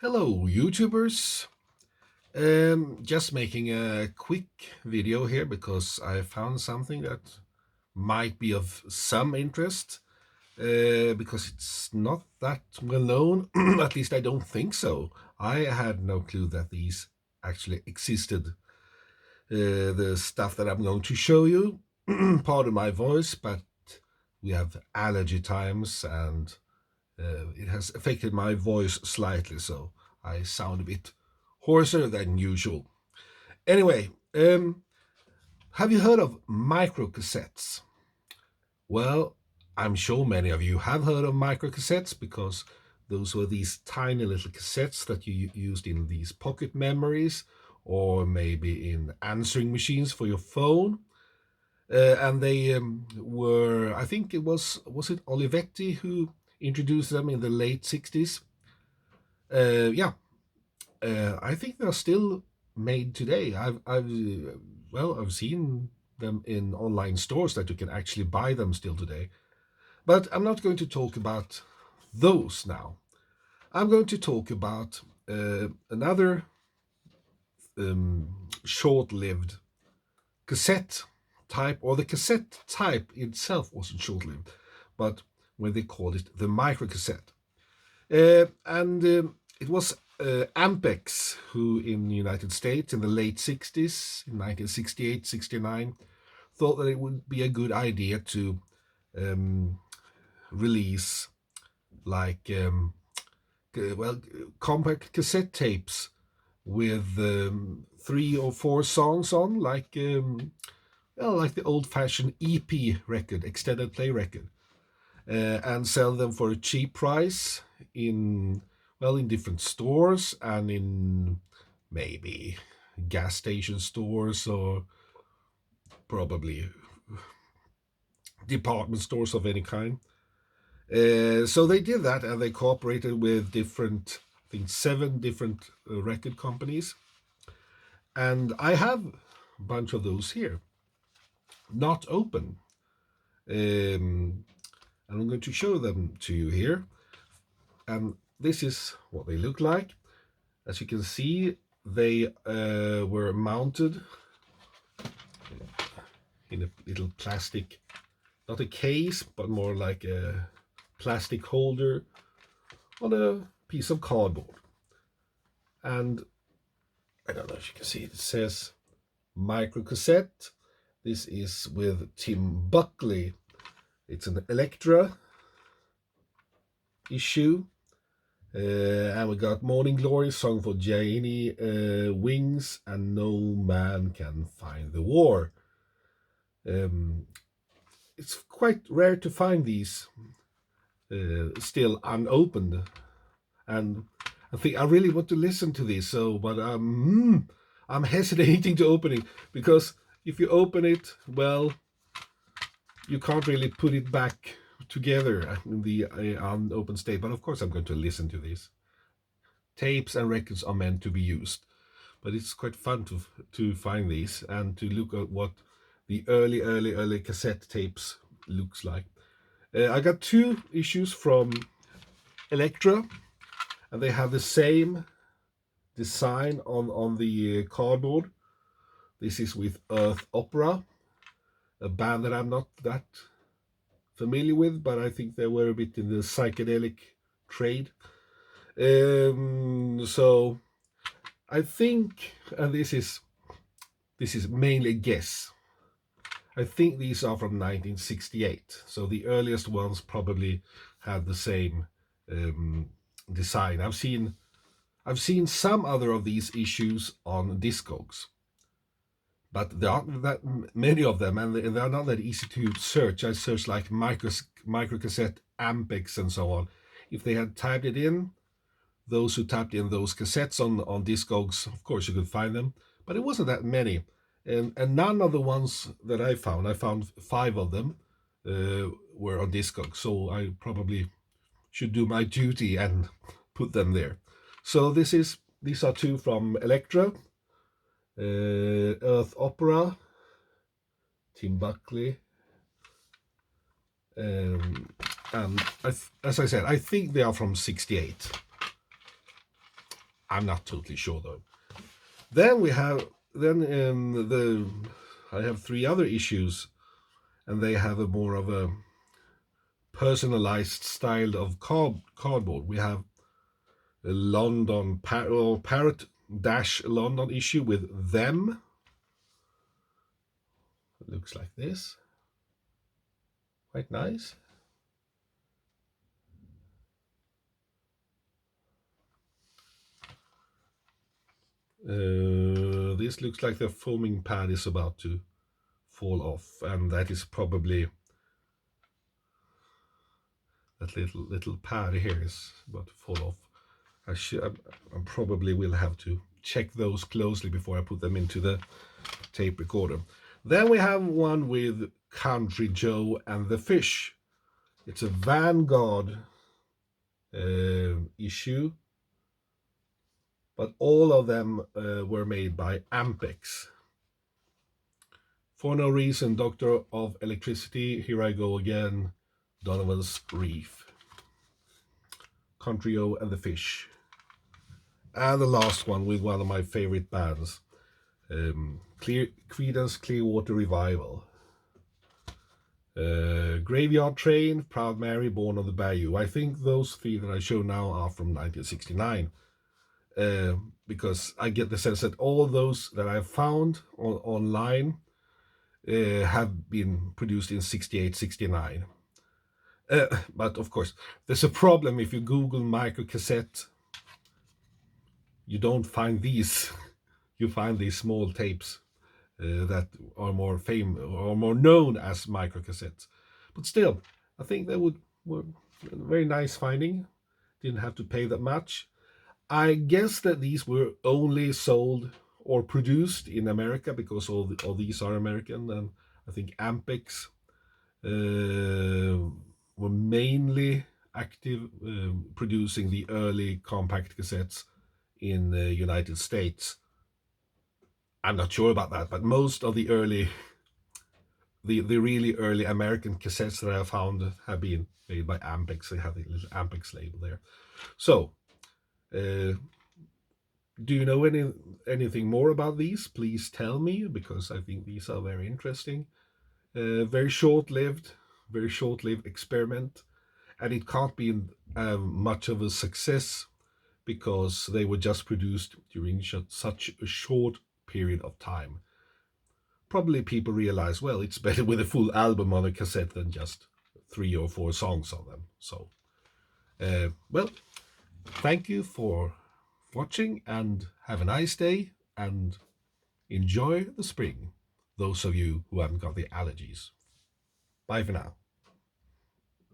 Hello, YouTubers. Just making a quick video here because I found something that might be of some interest because it's not that well known. At least I don't think so. I had no clue that these actually existed. The stuff that I'm going to show you, pardon my voice, but we have allergy times and it has affected my voice slightly, so I sound a bit hoarser than usual. Anyway, have you heard of microcassettes? Well, I'm sure many of you have heard of microcassettes because those were these tiny little cassettes that you used in these pocket memories or maybe in answering machines for your phone. And they were, I think was it Olivetti who introduced them in the late 60s? Yeah, I think they're still made today. I've seen them in online stores that you can actually buy them still today. But I'm not going to talk about those now. I'm going to talk about another short-lived cassette type, or the cassette type itself wasn't short-lived, but when they called it the microcassette. And it was Ampex who in the United States in the late 60s, in 1968, 69, thought that it would be a good idea to um, release like, compact cassette tapes with 3 or 4 songs on, like the old-fashioned EP record, extended play record, and sell them for a cheap price in different stores and in maybe gas station stores or probably department stores of any kind. So they did that, and they cooperated with different, I think, 7 different record companies. And I have a bunch of those here, not open. And I'm going to show them to you here. And this is what they look like. As you can see, they were mounted in a little plastic, not a case, but more like a plastic holder on a piece of cardboard. And I don't know if you can see, it says Micro-Cassette. This is with Tim Buckley. It's an Electra issue. And we got Morning Glory, Song for Janie, Wings, and No Man Can Find the War. It's quite rare to find these still unopened, and I think I really want to listen to this. So, but I'm hesitating to open it because if you open it, well, you can't really put it back together in the unopened state. But of course, I'm going to listen to this. Tapes and records are meant to be used, but it's quite fun to find these and to look at what the early cassette tapes looks like. I got 2 issues from Electra, and they have the same design on the cardboard. This is with Earth Opera, a band that I'm not that familiar with, but I think they were a bit in the psychedelic trade. So I think, and this is mainly a guess. I think these are from 1968. So the earliest ones probably had the same design. I've seen some other of these issues on Discogs, but there aren't that many of them, and they are not that easy to search. I searched like microcassette, Ampex, and so on. If they had typed it in, those who tapped in those cassettes on Discogs, of course you could find them, but it wasn't that many. And none of the ones that I found 5 of them, were on Discogs, so I probably should do my duty and put them there. So these are 2 from Electra, Earth Opera, Tim Buckley, and as I said, I think they are from '68. I'm not totally sure though. Then we have I have three other issues, and they have a more of a personalized style of cardboard. We have a London Parrot Dash London issue with them. It looks like this. Quite nice. This looks like the foaming pad is about to fall off, and that is probably that little pad here is about to fall off. I probably will have to check those closely before I put them into the tape recorder. Then we have one with Country Joe and the Fish. It's a Vanguard issue, but all of them were made by Ampex. For no reason, Doctor of Electricity, Here I Go Again, Donovan's Reef, Country Joe and the Fish. And the last one with one of my favorite bands, Creedence Clearwater Revival. Graveyard Train, Proud Mary, Born on the Bayou. I think those three that I show now are from 1969. Because I get the sense that all those that I've found online have been produced in 68, 69. But of course, there's a problem if you Google microcassette. You don't find these. You find these small tapes that are more famous or more known as microcassettes. But still, I think they were a very nice finding. Didn't have to pay that much. I guess that these were only sold or produced in America because all these are American, and I think Ampex were mainly active producing the early compact cassettes in the United States. I'm not sure about that, but most of the really early American cassettes that I have found have been made by Ampex. They have the little Ampex label there. So, do you know anything more about these? Please tell me, because I think these are very interesting. Very short-lived experiment, and it can't be much of a success because they were just produced during such a short period of time. Probably people realize, well, it's better with a full album on a cassette than just 3 or 4 songs on them. So, well, thank you for watching, and have a nice day, and enjoy the spring, those of you who haven't got the allergies. Bye for now.